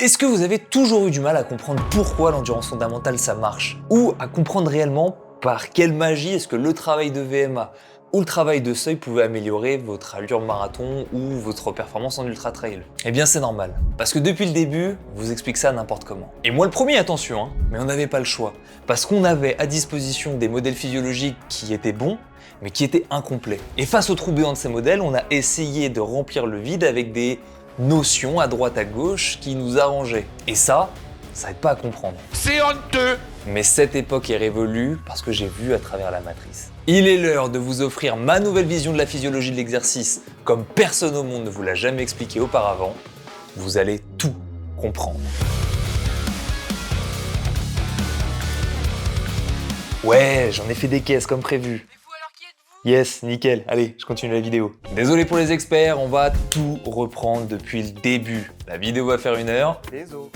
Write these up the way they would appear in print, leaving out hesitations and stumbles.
Est-ce que vous avez toujours eu du mal à comprendre pourquoi l'endurance fondamentale ça marche? Ou à comprendre réellement par quelle magie est-ce que le travail de VMA ou le travail de seuil pouvait améliorer votre allure marathon ou votre performance en ultra trail? Eh bien c'est normal, parce que depuis le début, on vous explique ça n'importe comment. Et moi le premier, attention, mais on n'avait pas le choix. Parce qu'on avait à disposition des modèles physiologiques qui étaient bons, mais qui étaient incomplets. Et face au trou béant de ces modèles, on a essayé de remplir le vide avec des notions à droite à gauche qui nous arrangeaient. Et ça aide pas à comprendre. C'est honteux! Mais cette époque est révolue parce que j'ai vu à travers la matrice. Il est l'heure de vous offrir ma nouvelle vision de la physiologie de l'exercice, comme personne au monde ne vous l'a jamais expliqué auparavant. Vous allez tout comprendre. Ouais, j'en ai fait des caisses comme prévu. Yes, nickel. Allez, je continue la vidéo. Désolé pour les experts, on va tout reprendre depuis le début. La vidéo va faire 1 heure. Désolé.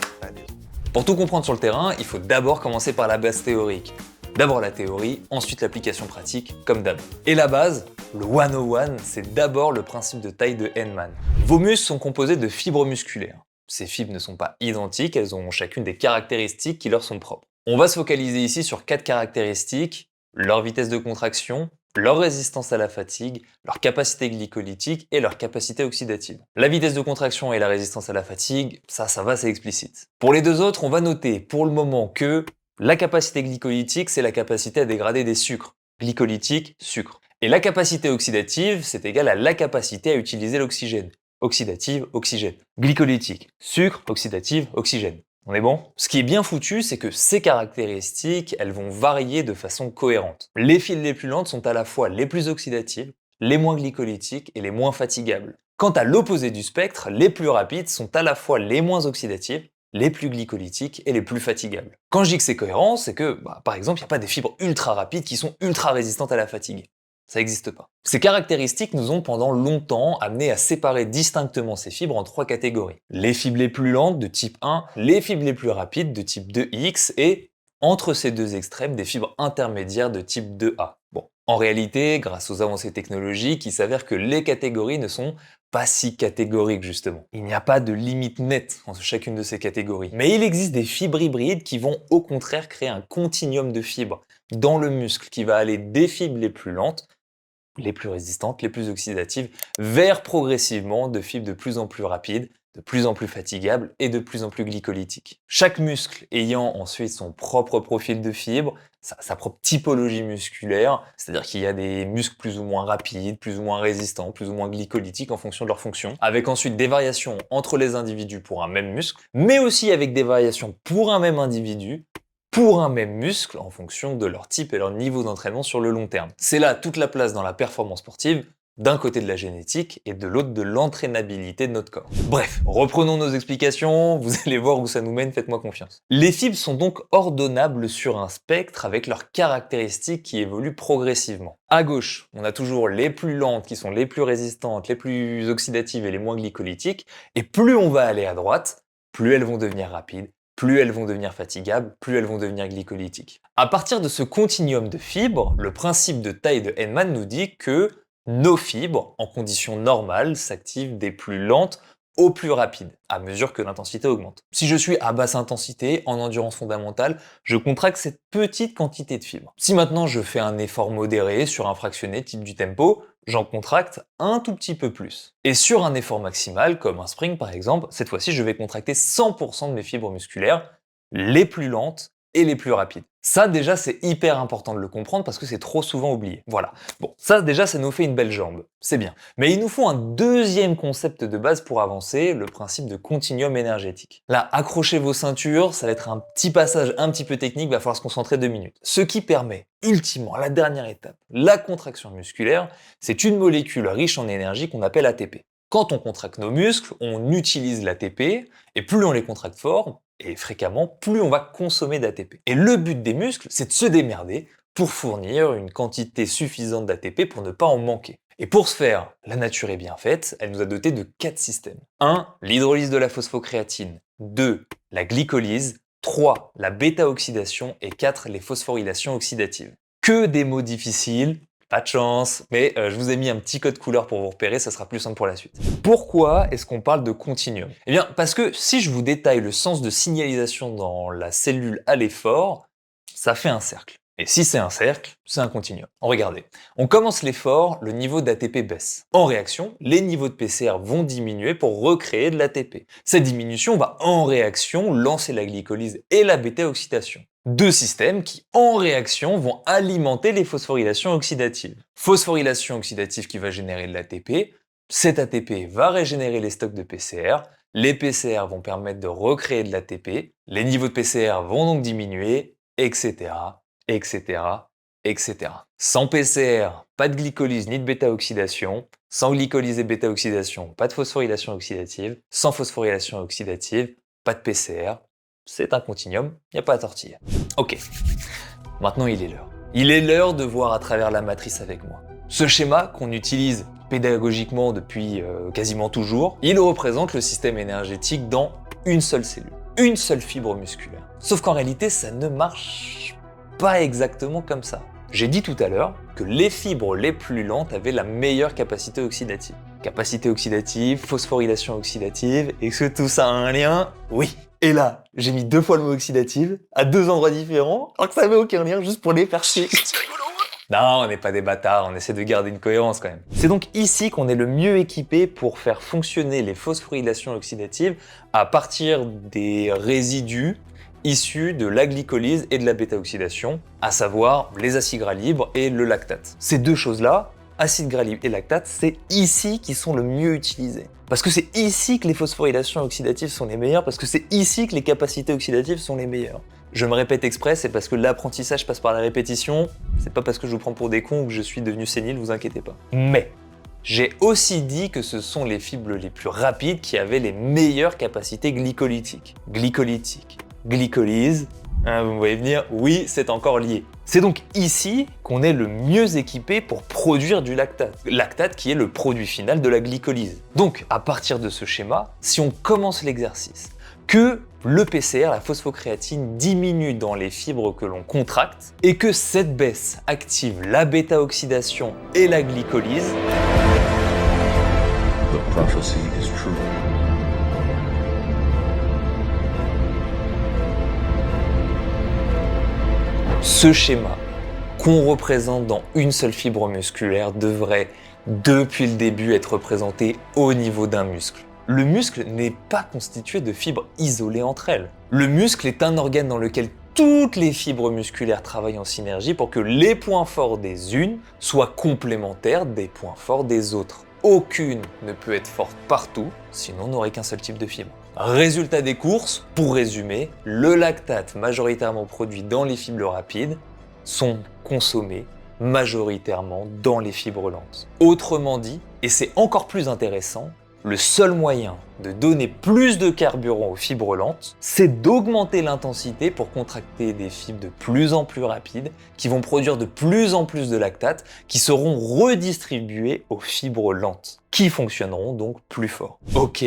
Pour tout comprendre sur le terrain, il faut d'abord commencer par la base théorique. D'abord la théorie, ensuite l'application pratique, comme d'hab. Et la base, le 101, c'est d'abord le principe de taille de Henneman. Vos muscles sont composés de fibres musculaires. Ces fibres ne sont pas identiques, elles ont chacune des caractéristiques qui leur sont propres. On va se focaliser ici sur 4 caractéristiques, leur vitesse de contraction, leur résistance à la fatigue, leur capacité glycolytique et leur capacité oxydative. La vitesse de contraction et la résistance à la fatigue, ça va, c'est explicite. Pour les deux autres, on va noter pour le moment que la capacité glycolytique, c'est la capacité à dégrader des sucres. Glycolytique, sucre. Et la capacité oxydative, c'est égal à la capacité à utiliser l'oxygène. Oxydative, oxygène. Glycolytique, sucre, oxydative, oxygène. On est bon? Ce qui est bien foutu, c'est que ces caractéristiques, elles vont varier de façon cohérente. Les fibres les plus lentes sont à la fois les plus oxydatives, les moins glycolytiques et les moins fatigables. Quant à l'opposé du spectre, les plus rapides sont à la fois les moins oxydatives, les plus glycolytiques et les plus fatigables. Quand je dis que c'est cohérent, c'est que, par exemple, il n'y a pas des fibres ultra rapides qui sont ultra résistantes à la fatigue. Ça n'existe pas. Ces caractéristiques nous ont pendant longtemps amené à séparer distinctement ces fibres en 3 catégories. Les fibres les plus lentes de type 1, les fibres les plus rapides de type 2X et, entre ces deux extrêmes, des fibres intermédiaires de type 2A. Bon, en réalité, grâce aux avancées technologiques, il s'avère que les catégories ne sont pas si catégoriques justement. Il n'y a pas de limite nette entre chacune de ces catégories. Mais il existe des fibres hybrides qui vont au contraire créer un continuum de fibres dans le muscle qui va aller des fibres les plus lentes, les plus résistantes, les plus oxydatives, vers progressivement de fibres de plus en plus rapides, de plus en plus fatigables et de plus en plus glycolytiques. Chaque muscle ayant ensuite son propre profil de fibres, sa propre typologie musculaire, c'est-à-dire qu'il y a des muscles plus ou moins rapides, plus ou moins résistants, plus ou moins glycolytiques en fonction de leur fonction, avec ensuite des variations entre les individus pour un même muscle, mais aussi avec des variations pour un même individu, pour un même muscle en fonction de leur type et leur niveau d'entraînement sur le long terme. C'est là toute la place dans la performance sportive, d'un côté de la génétique et de l'autre de l'entraînabilité de notre corps. Bref, reprenons nos explications, vous allez voir où ça nous mène, faites-moi confiance. Les fibres sont donc ordonnables sur un spectre avec leurs caractéristiques qui évoluent progressivement. À gauche, on a toujours les plus lentes qui sont les plus résistantes, les plus oxydatives et les moins glycolytiques, et plus on va aller à droite, plus elles vont devenir rapides, plus elles vont devenir fatigables, plus elles vont devenir glycolytiques. À partir de ce continuum de fibres, le principe de taille de Henneman nous dit que nos fibres, en conditions normales, s'activent des plus lentes aux plus rapides, à mesure que l'intensité augmente. Si je suis à basse intensité, en endurance fondamentale, je contracte cette petite quantité de fibres. Si maintenant je fais un effort modéré sur un fractionné type du tempo, j'en contracte un tout petit peu plus. Et sur un effort maximal, comme un sprint par exemple, cette fois-ci je vais contracter 100% de mes fibres musculaires, les plus lentes et les plus rapides. Ça déjà c'est hyper important de le comprendre parce que c'est trop souvent oublié. Voilà. Bon, ça déjà ça nous fait une belle jambe, c'est bien. Mais il nous faut un deuxième concept de base pour avancer, le principe de continuum énergétique. Là, accrochez vos ceintures, ça va être un petit passage un petit peu technique, va falloir se concentrer 2 minutes. Ce qui permet, ultimement, la dernière étape, la contraction musculaire, c'est une molécule riche en énergie qu'on appelle ATP. Quand on contracte nos muscles, on utilise l'ATP, et plus on les contracte fort, et fréquemment, plus on va consommer d'ATP. Et le but des muscles, c'est de se démerder pour fournir une quantité suffisante d'ATP pour ne pas en manquer. Et pour ce faire, la nature est bien faite, elle nous a doté de 4 systèmes. 1. L'hydrolyse de la phosphocréatine. 2. La glycolyse. 3. La bêta-oxydation. Et 4. Les phosphorylations oxydatives. Que des mots difficiles, Pas de chance, mais je vous ai mis un petit code couleur pour vous repérer, ça sera plus simple pour la suite. Pourquoi est-ce qu'on parle de continuum? Eh bien, parce que si je vous détaille le sens de signalisation dans la cellule à l'effort, ça fait un cercle. Et si c'est un cercle, c'est un continuum. Regardez, on commence l'effort, le niveau d'ATP baisse. En réaction, les niveaux de PCR vont diminuer pour recréer de l'ATP. Cette diminution va en réaction lancer la glycolyse et la bêta-oxydation. Deux systèmes qui, en réaction, vont alimenter les phosphorylations oxydatives. Phosphorylation oxydative qui va générer de l'ATP, cet ATP va régénérer les stocks de PCR, les PCR vont permettre de recréer de l'ATP, les niveaux de PCR vont donc diminuer, etc., etc., etc. Sans PCR, pas de glycolyse ni de bêta-oxydation. Sans glycolyse et bêta-oxydation, pas de phosphorylation oxydative. Sans phosphorylation oxydative, pas de PCR. C'est un continuum, il n'y a pas à tortiller. Ok, maintenant il est l'heure. Il est l'heure de voir à travers la matrice avec moi. Ce schéma qu'on utilise pédagogiquement depuis quasiment toujours, il représente le système énergétique dans une seule cellule, une seule fibre musculaire. Sauf qu'en réalité, ça ne marche pas exactement comme ça. J'ai dit tout à l'heure que les fibres les plus lentes avaient la meilleure capacité oxydative. Capacité oxydative, phosphorylation oxydative, est-ce que tout ça a un lien? Oui. Et là, j'ai mis 2 fois le mot oxydative, à 2 endroits différents, alors que ça n'avait aucun lien, juste pour les faire chier. Non, on n'est pas des bâtards, on essaie de garder une cohérence quand même. C'est donc ici qu'on est le mieux équipé pour faire fonctionner les phosphorylations oxydatives à partir des résidus issus de la glycolyse et de la bêta-oxydation, à savoir les acides gras libres et le lactate. Ces deux choses-là, acides gras libres et lactate, c'est ici qu'ils sont le mieux utilisés. Parce que c'est ici que les phosphorylations oxydatives sont les meilleures, parce que c'est ici que les capacités oxydatives sont les meilleures. Je me répète exprès, c'est parce que l'apprentissage passe par la répétition, c'est pas parce que je vous prends pour des cons ou que je suis devenu sénile, vous inquiétez pas. Mais j'ai aussi dit que ce sont les fibres les plus rapides qui avaient les meilleures capacités glycolytiques. Glycolyse, vous me voyez venir, oui, c'est encore lié. C'est donc ici qu'on est le mieux équipé pour produire du lactate. Lactate qui est le produit final de la glycolyse. Donc, à partir de ce schéma, si on commence l'exercice, que le PCR, la phosphocréatine, diminue dans les fibres que l'on contracte et que cette baisse active la bêta-oxydation et la glycolyse, The prophecy is true. ce schéma qu'on représente dans une seule fibre musculaire devrait, depuis le début, être représenté au niveau d'un muscle. Le muscle n'est pas constitué de fibres isolées entre elles. Le muscle est un organe dans lequel toutes les fibres musculaires travaillent en synergie pour que les points forts des unes soient complémentaires des points forts des autres. Aucune ne peut être forte partout, sinon on n'aurait qu'un seul type de fibre. Résultat des courses, pour résumer, le lactate majoritairement produit dans les fibres rapides sont consommés majoritairement dans les fibres lentes. Autrement dit, et c'est encore plus intéressant, le seul moyen de donner plus de carburant aux fibres lentes, c'est d'augmenter l'intensité pour contracter des fibres de plus en plus rapides, qui vont produire de plus en plus de lactate, qui seront redistribués aux fibres lentes, qui fonctionneront donc plus fort. Ok,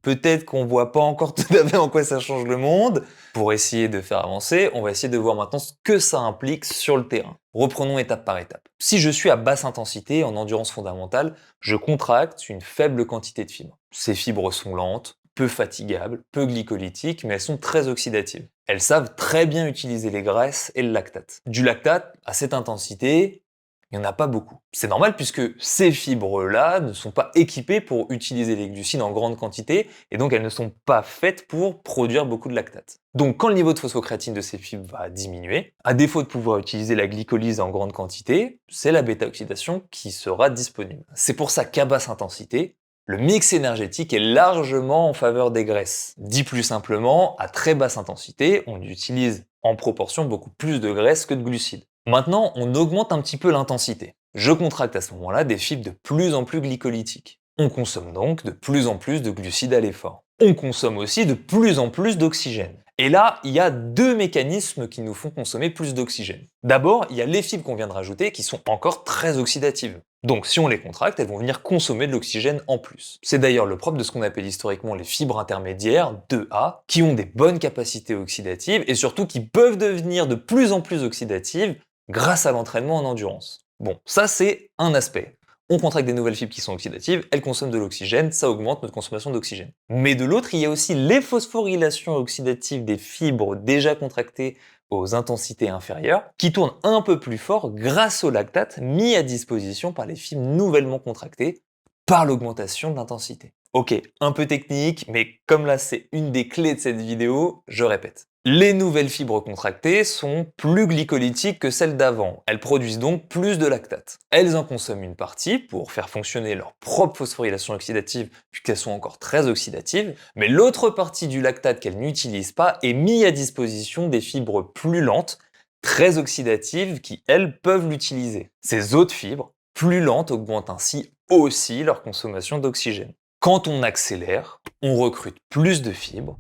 peut-être qu'on voit pas encore tout à fait en quoi ça change le monde. Pour essayer de faire avancer, on va essayer de voir maintenant ce que ça implique sur le terrain. Reprenons étape par étape. Si je suis à basse intensité en endurance fondamentale, je contracte une faible quantité de fibres. Ces fibres sont lentes, peu fatigables, peu glycolytiques, mais elles sont très oxydatives. Elles savent très bien utiliser les graisses et le lactate. Du lactate, à cette intensité, il n'y en a pas beaucoup. C'est normal puisque ces fibres-là ne sont pas équipées pour utiliser les glucides en grande quantité et donc elles ne sont pas faites pour produire beaucoup de lactate. Donc quand le niveau de phosphocréatine de ces fibres va diminuer, à défaut de pouvoir utiliser la glycolyse en grande quantité, c'est la bêta-oxydation qui sera disponible. C'est pour ça qu'à basse intensité, le mix énergétique est largement en faveur des graisses. Dit plus simplement, à très basse intensité, on utilise en proportion beaucoup plus de graisses que de glucides. Maintenant, on augmente un petit peu l'intensité. Je contracte à ce moment-là des fibres de plus en plus glycolytiques. On consomme donc de plus en plus de glucides à l'effort. On consomme aussi de plus en plus d'oxygène. Et là, il y a deux mécanismes qui nous font consommer plus d'oxygène. D'abord, il y a les fibres qu'on vient de rajouter qui sont encore très oxydatives. Donc si on les contracte, elles vont venir consommer de l'oxygène en plus. C'est d'ailleurs le propre de ce qu'on appelle historiquement les fibres intermédiaires, 2A, qui ont des bonnes capacités oxydatives et surtout qui peuvent devenir de plus en plus oxydatives grâce à l'entraînement en endurance. Bon, ça c'est un aspect. On contracte des nouvelles fibres qui sont oxydatives, elles consomment de l'oxygène, ça augmente notre consommation d'oxygène. Mais de l'autre, il y a aussi les phosphorylations oxydatives des fibres déjà contractées aux intensités inférieures, qui tournent un peu plus fort grâce au lactate mis à disposition par les fibres nouvellement contractées par l'augmentation de l'intensité. Ok, un peu technique, mais comme là c'est une des clés de cette vidéo, je répète. Les nouvelles fibres contractées sont plus glycolytiques que celles d'avant. Elles produisent donc plus de lactate. Elles en consomment une partie pour faire fonctionner leur propre phosphorylation oxydative puisqu'elles sont encore très oxydatives, mais l'autre partie du lactate qu'elles n'utilisent pas est mise à disposition des fibres plus lentes, très oxydatives qui, elles, peuvent l'utiliser. Ces autres fibres, plus lentes, augmentent ainsi aussi leur consommation d'oxygène. Quand on accélère, on recrute plus de fibres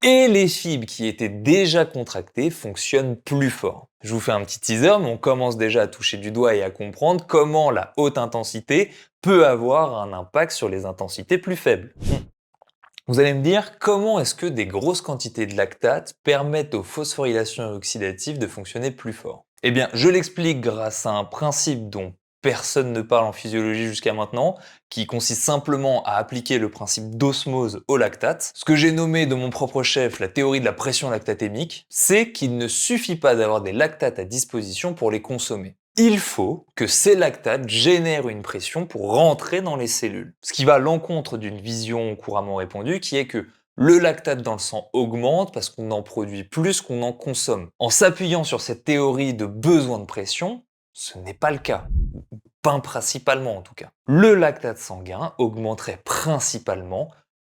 et les fibres qui étaient déjà contractées fonctionnent plus fort. Je vous fais un petit teaser, mais on commence déjà à toucher du doigt et à comprendre comment la haute intensité peut avoir un impact sur les intensités plus faibles. Vous allez me dire, comment est-ce que des grosses quantités de lactate permettent aux phosphorylations oxydatives de fonctionner plus fort? Eh bien, je l'explique grâce à un principe dont personne ne parle en physiologie jusqu'à maintenant, qui consiste simplement à appliquer le principe d'osmose au lactate. Ce que j'ai nommé de mon propre chef la théorie de la pression lactatémique, c'est qu'il ne suffit pas d'avoir des lactates à disposition pour les consommer. Il faut que ces lactates génèrent une pression pour rentrer dans les cellules. Ce qui va à l'encontre d'une vision couramment répandue qui est que le lactate dans le sang augmente parce qu'on en produit plus qu'on en consomme. En s'appuyant sur cette théorie de besoin de pression, ce n'est pas le cas. Pas principalement en tout cas. Le lactate sanguin augmenterait principalement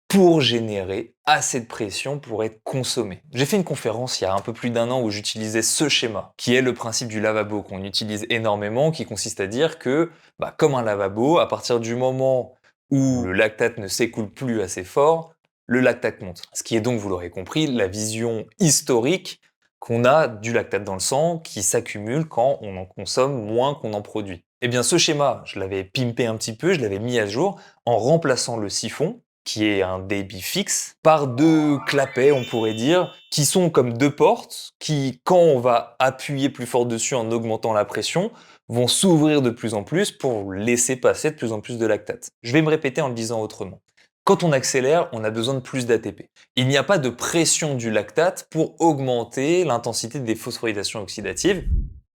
pour générer assez de pression pour être consommé. J'ai fait une conférence il y a un peu plus d'1 an où j'utilisais ce schéma, qui est le principe du lavabo qu'on utilise énormément, qui consiste à dire que, comme un lavabo, à partir du moment où le lactate ne s'écoule plus assez fort, le lactate monte. Ce qui est donc, vous l'aurez compris, la vision historique qu'on a du lactate dans le sang qui s'accumule quand on en consomme moins qu'on en produit. Eh bien ce schéma, je l'avais pimpé un petit peu, je l'avais mis à jour en remplaçant le siphon, qui est un débit fixe, par deux clapets, on pourrait dire, qui sont comme deux portes, qui, quand on va appuyer plus fort dessus en augmentant la pression, vont s'ouvrir de plus en plus pour laisser passer de plus en plus de lactate. Je vais me répéter en le disant autrement. Quand on accélère, on a besoin de plus d'ATP. Il n'y a pas de pression du lactate pour augmenter l'intensité des phosphorylations oxydatives,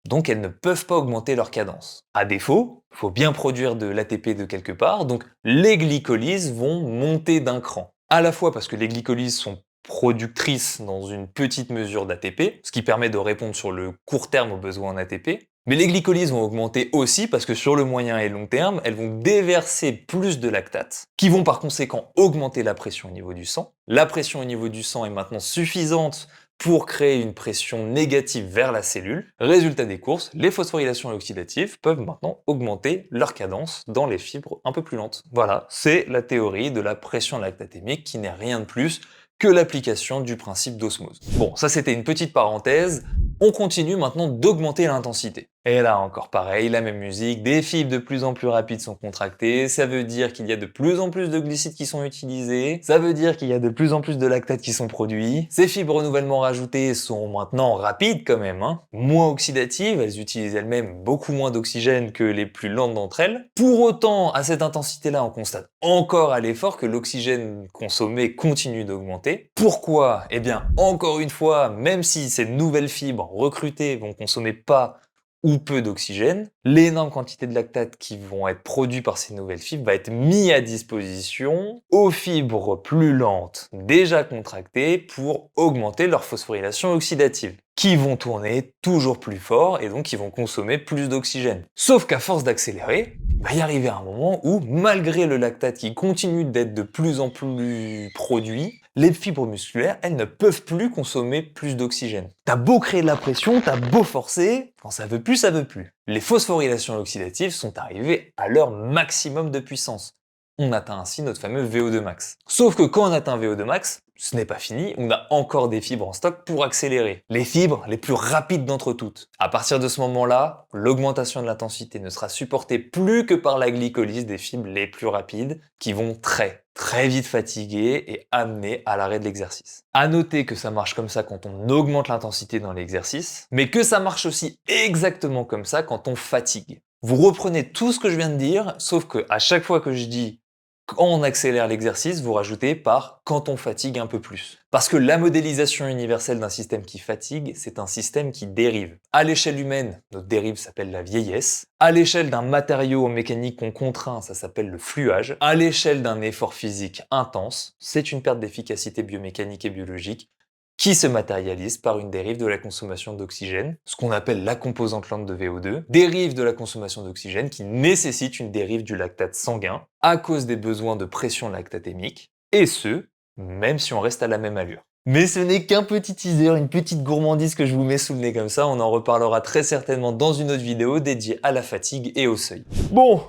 donc elles ne peuvent pas augmenter leur cadence. À défaut, il faut bien produire de l'ATP de quelque part, donc les glycolyses vont monter d'un cran. À la fois parce que les glycolyses sont productrices dans une petite mesure d'ATP, ce qui permet de répondre sur le court terme aux besoins en ATP, mais les glycolyses vont augmenter aussi parce que sur le moyen et long terme, elles vont déverser plus de lactate, qui vont par conséquent augmenter la pression au niveau du sang. La pression au niveau du sang est maintenant suffisante pour créer une pression négative vers la cellule. Résultat des courses, les phosphorylations oxydatives peuvent maintenant augmenter leur cadence dans les fibres un peu plus lentes. Voilà, c'est la théorie de la pression lactatémique qui n'est rien de plus que l'application du principe d'osmose. Bon, ça c'était une petite parenthèse. On continue maintenant d'augmenter l'intensité. Et là encore pareil, la même musique, des fibres de plus en plus rapides sont contractées, ça veut dire qu'il y a de plus en plus de glucides qui sont utilisés, ça veut dire qu'il y a de plus en plus de lactates qui sont produits. Ces fibres nouvellement rajoutées sont maintenant rapides quand même, moins oxydatives, elles utilisent elles-mêmes beaucoup moins d'oxygène que les plus lentes d'entre elles. Pour autant, à cette intensité-là, on constate encore à l'effort que l'oxygène consommé continue d'augmenter. Pourquoi? Eh bien, encore une fois, même si ces nouvelles fibres recrutées vont consommer pas ou peu d'oxygène, l'énorme quantité de lactate qui vont être produits par ces nouvelles fibres va être mis à disposition aux fibres plus lentes déjà contractées pour augmenter leur phosphorylation oxydative, qui vont tourner toujours plus fort et donc qui vont consommer plus d'oxygène. Sauf qu'à force d'accélérer, il va y arriver un moment où, malgré le lactate qui continue d'être de plus en plus produit, les fibres musculaires, elles ne peuvent plus consommer plus d'oxygène. T'as beau créer de la pression, t'as beau forcer, quand ça veut plus, ça veut plus. Les phosphorylations oxydatives sont arrivées à leur maximum de puissance. On atteint ainsi notre fameux VO2 max. Sauf que quand on atteint VO2 max, ce n'est pas fini, on a encore des fibres en stock pour accélérer. Les fibres les plus rapides d'entre toutes. À partir de ce moment-là, l'augmentation de l'intensité ne sera supportée plus que par la glycolyse des fibres les plus rapides qui vont très vite fatiguer et amener à l'arrêt de l'exercice. À noter que ça marche comme ça quand on augmente l'intensité dans l'exercice, mais que ça marche aussi exactement comme ça quand on fatigue. Vous reprenez tout ce que je viens de dire, sauf que à chaque fois que je dis quand on accélère l'exercice, vous rajoutez par quand on fatigue un peu plus. Parce que la modélisation universelle d'un système qui fatigue, c'est un système qui dérive. À l'échelle humaine, notre dérive s'appelle la vieillesse. À l'échelle d'un matériau en mécanique qu'on contraint, ça s'appelle le fluage. À l'échelle d'un effort physique intense, c'est une perte d'efficacité biomécanique et biologique qui se matérialise par une dérive de la consommation d'oxygène, ce qu'on appelle la composante lente de VO2, dérive de la consommation d'oxygène qui nécessite une dérive du lactate sanguin à cause des besoins de pression lactatémique, et ce, même si on reste à la même allure. Mais ce n'est qu'un petit teaser, une petite gourmandise que je vous mets sous le nez comme ça, on en reparlera très certainement dans une autre vidéo dédiée à la fatigue et au seuil. Bon,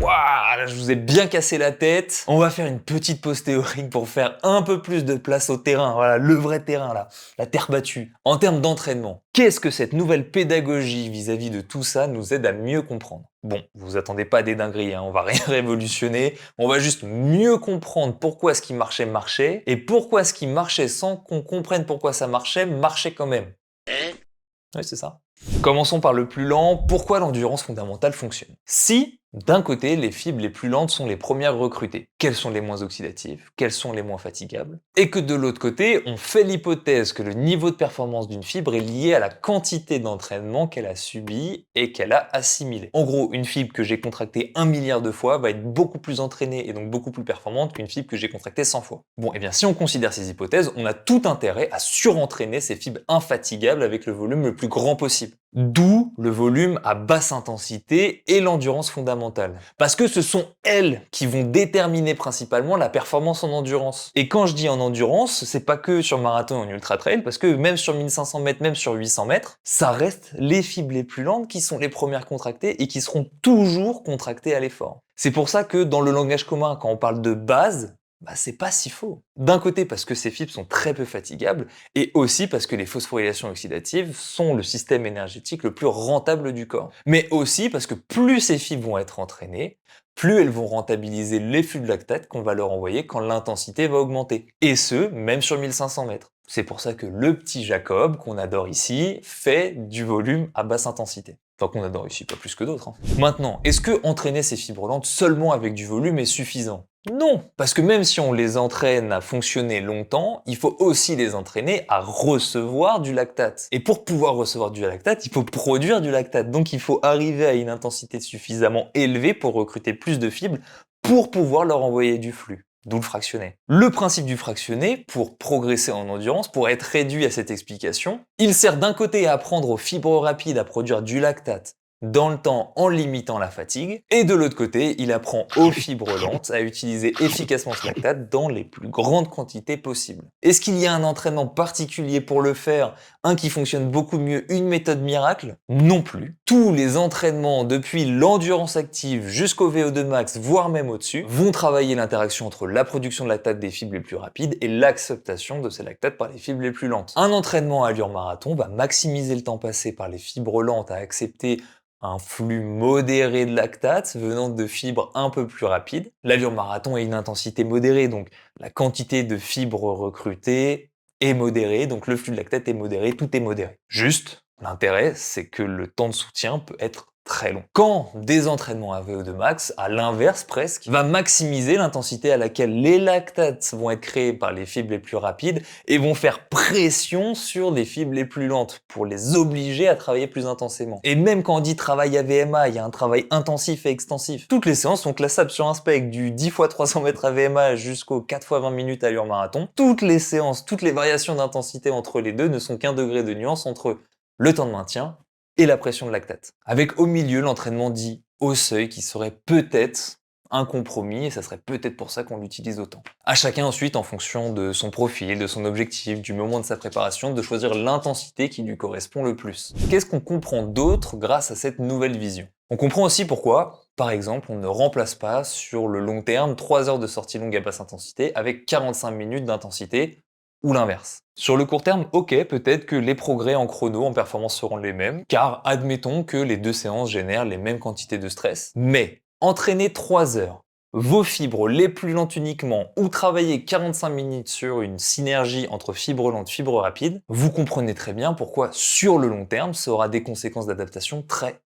waouh, là, je vous ai bien cassé la tête. On va faire une petite pause théorique pour faire un peu plus de place au terrain. Voilà, le vrai terrain là, la terre battue. En termes d'entraînement, qu'est-ce que cette nouvelle pédagogie vis-à-vis de tout ça nous aide à mieux comprendre? Bon, vous attendez pas à des dingueries, hein, on va rien révolutionner. On va juste mieux comprendre pourquoi ce qui marchait marchait et pourquoi ce qui marchait sans qu'on comprenne pourquoi ça marchait marchait quand même. Oui, c'est ça. Commençons par le plus lent. Pourquoi l'endurance fondamentale fonctionne? Si, d'un côté, les fibres les plus lentes sont les premières recrutées, quelles sont les moins oxydatives, quelles sont les moins fatigables, et que de l'autre côté, on fait l'hypothèse que le niveau de performance d'une fibre est lié à la quantité d'entraînement qu'elle a subi et qu'elle a assimilé. En gros, une fibre que j'ai contractée 1 milliard de fois va être beaucoup plus entraînée et donc beaucoup plus performante qu'une fibre que j'ai contractée 100 fois. Bon, et bien si on considère ces hypothèses, on a tout intérêt à surentraîner ces fibres infatigables avec le volume le plus grand possible. D'où le volume à basse intensité et l'endurance fondamentale. Parce que ce sont elles qui vont déterminer principalement la performance en endurance. Et quand je dis en endurance, c'est pas que sur marathon et en ultra trail, parce que même sur 1500 mètres, même sur 800 mètres, ça reste les fibres les plus lentes qui sont les premières contractées et qui seront toujours contractées à l'effort. C'est pour ça que dans le langage commun, quand on parle de base, c'est pas si faux. D'un côté parce que ces fibres sont très peu fatigables, et aussi parce que les phosphorylations oxydatives sont le système énergétique le plus rentable du corps. Mais aussi parce que plus ces fibres vont être entraînées, plus elles vont rentabiliser les flux de lactate qu'on va leur envoyer quand l'intensité va augmenter. Et ce, même sur 1500 mètres. C'est pour ça que le petit Jacob, qu'on adore ici, fait du volume à basse intensité. Enfin, qu'on adore ici, pas plus que d'autres. Maintenant, est-ce que entraîner ces fibres lentes seulement avec du volume est suffisant? Non, parce que même si on les entraîne à fonctionner longtemps, il faut aussi les entraîner à recevoir du lactate. Et pour pouvoir recevoir du lactate, il faut produire du lactate. Donc il faut arriver à une intensité suffisamment élevée pour recruter plus de fibres pour pouvoir leur envoyer du flux. D'où le fractionné. Le principe du fractionné, pour progresser en endurance, pour être réduit à cette explication, il sert d'un côté à apprendre aux fibres rapides à produire du lactate dans le temps en limitant la fatigue, et de l'autre côté, il apprend aux fibres lentes à utiliser efficacement ce lactate dans les plus grandes quantités possibles. Est-ce qu'il y a un entraînement particulier pour le faire, un qui fonctionne beaucoup mieux, une méthode miracle? Non plus. Tous les entraînements, depuis l'endurance active jusqu'au VO2 max, voire même au-dessus, vont travailler l'interaction entre la production de lactate des fibres les plus rapides et l'acceptation de ces lactates par les fibres les plus lentes. Un entraînement à allure marathon va maximiser le temps passé par les fibres lentes à accepter un flux modéré de lactate venant de fibres un peu plus rapides. L'allure marathon a une intensité modérée, donc la quantité de fibres recrutées est modérée, donc le flux de lactate est modéré, tout est modéré. Juste, l'intérêt, c'est que le temps de soutien peut être très long. Quand des entraînements à VO2 max, à l'inverse presque, va maximiser l'intensité à laquelle les lactates vont être créés par les fibres les plus rapides et vont faire pression sur les fibres les plus lentes pour les obliger à travailler plus intensément. Et même quand on dit travail à VMA, il y a un travail intensif et extensif. Toutes les séances sont classables sur un spectre du 10 x 300 mètres à VMA jusqu'au 4 x 20 minutes à allure marathon. Toutes les séances, toutes les variations d'intensité entre les deux ne sont qu'un degré de nuance entre le temps de maintien et la pression de lactate. Avec au milieu l'entraînement dit au seuil qui serait peut-être un compromis et ça serait peut-être pour ça qu'on l'utilise autant. À chacun ensuite, en fonction de son profil, de son objectif, du moment de sa préparation, de choisir l'intensité qui lui correspond le plus. Qu'est-ce qu'on comprend d'autre grâce à cette nouvelle vision? On comprend aussi pourquoi, par exemple, on ne remplace pas sur le long terme 3 heures de sortie longue à basse intensité avec 45 minutes d'intensité ou l'inverse. Sur le court terme, ok, peut-être que les progrès en chrono, en performance seront les mêmes, car admettons que les deux séances génèrent les mêmes quantités de stress, mais entraîner 3 heures, vos fibres les plus lentes uniquement, ou travailler 45 minutes sur une synergie entre fibres lentes et fibres rapides, vous comprenez très bien pourquoi sur le long terme, ça aura des conséquences d'adaptation très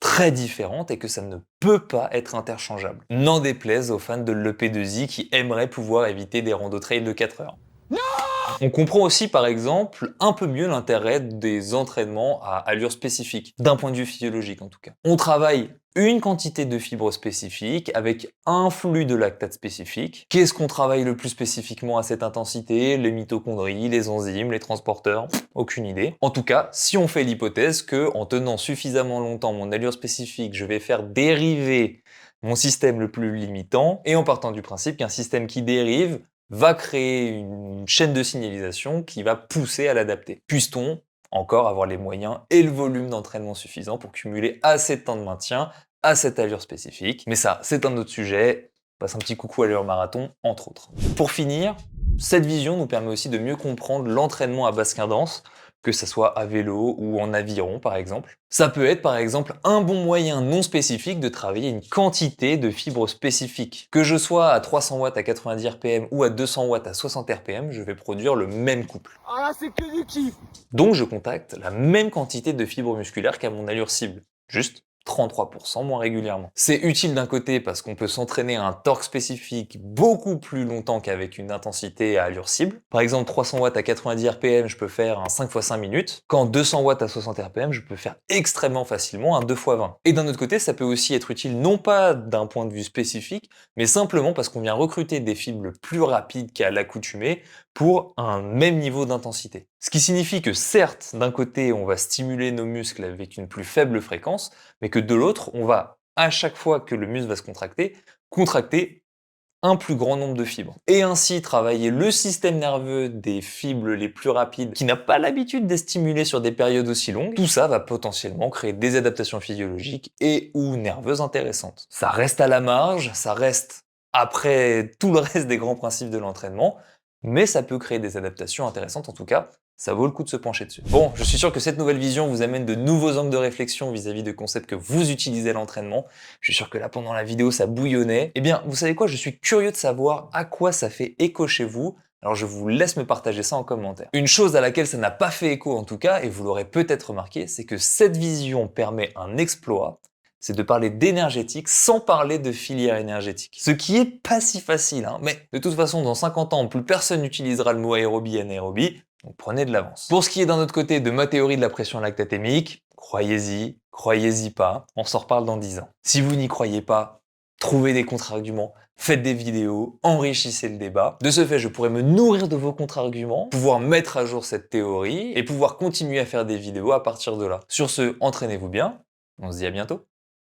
très différentes et que ça ne peut pas être interchangeable. N'en déplaise aux fans de l'EP2I qui aimeraient pouvoir éviter des randos trail de 4 heures. On comprend aussi par exemple un peu mieux l'intérêt des entraînements à allure spécifique, d'un point de vue physiologique en tout cas. On travaille une quantité de fibres spécifique avec un flux de lactate spécifique. Qu'est-ce qu'on travaille le plus spécifiquement à cette intensité? Les mitochondries, les enzymes, les transporteurs? Aucune idée. En tout cas, si on fait l'hypothèse que en tenant suffisamment longtemps mon allure spécifique, je vais faire dériver mon système le plus limitant, et en partant du principe qu'un système qui dérive va créer une chaîne de signalisation qui va pousser à l'adapter. Puisse-t-on encore avoir les moyens et le volume d'entraînement suffisant pour cumuler assez de temps de maintien à cette allure spécifique? Mais ça, c'est un autre sujet. On passe un petit coucou à l'heure marathon, entre autres. Pour finir, cette vision nous permet aussi de mieux comprendre l'entraînement à basse cadence, que ce soit à vélo ou en aviron par exemple. Ça peut être par exemple un bon moyen non spécifique de travailler une quantité de fibres spécifiques. Que je sois à 300 watts à 90 RPM ou à 200 watts à 60 RPM, je vais produire le même couple. Ah là, c'est que du kiff! Donc je contacte la même quantité de fibres musculaires qu'à mon allure cible, juste 33% moins régulièrement. C'est utile d'un côté parce qu'on peut s'entraîner à un torque spécifique beaucoup plus longtemps qu'avec une intensité à allure cible. Par exemple, 300 watts à 90 RPM, je peux faire un 5 x 5 minutes, quand 200 watts à 60 RPM, je peux faire extrêmement facilement un 2 x 20. Et d'un autre côté, ça peut aussi être utile non pas d'un point de vue spécifique, mais simplement parce qu'on vient recruter des fibres plus rapides qu'à l'accoutumée pour un même niveau d'intensité. Ce qui signifie que certes, d'un côté, on va stimuler nos muscles avec une plus faible fréquence, mais que de l'autre, on va, à chaque fois que le muscle va se contracter un plus grand nombre de fibres. Et ainsi travailler le système nerveux des fibres les plus rapides qui n'a pas l'habitude d'être stimulé sur des périodes aussi longues. Tout ça va potentiellement créer des adaptations physiologiques et ou nerveuses intéressantes. Ça reste à la marge, ça reste après tout le reste des grands principes de l'entraînement, mais ça peut créer des adaptations intéressantes en tout cas. Ça vaut le coup de se pencher dessus. Bon, je suis sûr que cette nouvelle vision vous amène de nouveaux angles de réflexion vis-à-vis de concepts que vous utilisez à l'entraînement. Je suis sûr que là, pendant la vidéo, ça bouillonnait. Eh bien, vous savez quoi? Je suis curieux de savoir à quoi ça fait écho chez vous. Alors, je vous laisse me partager ça en commentaire. Une chose à laquelle ça n'a pas fait écho en tout cas, et vous l'aurez peut-être remarqué, c'est que cette vision permet un exploit. C'est de parler d'énergétique sans parler de filière énergétique. Ce qui est pas si facile, hein. Mais de toute façon, dans 50 ans, plus personne n'utilisera le mot aérobie et anaérobie. Donc prenez de l'avance. Pour ce qui est d'un autre côté de ma théorie de la pression lactatémique, croyez-y pas, on s'en reparle dans 10 ans. Si vous n'y croyez pas, trouvez des contre-arguments, faites des vidéos, enrichissez le débat. De ce fait, je pourrais me nourrir de vos contre-arguments, pouvoir mettre à jour cette théorie et pouvoir continuer à faire des vidéos à partir de là. Sur ce, entraînez-vous bien, on se dit à bientôt.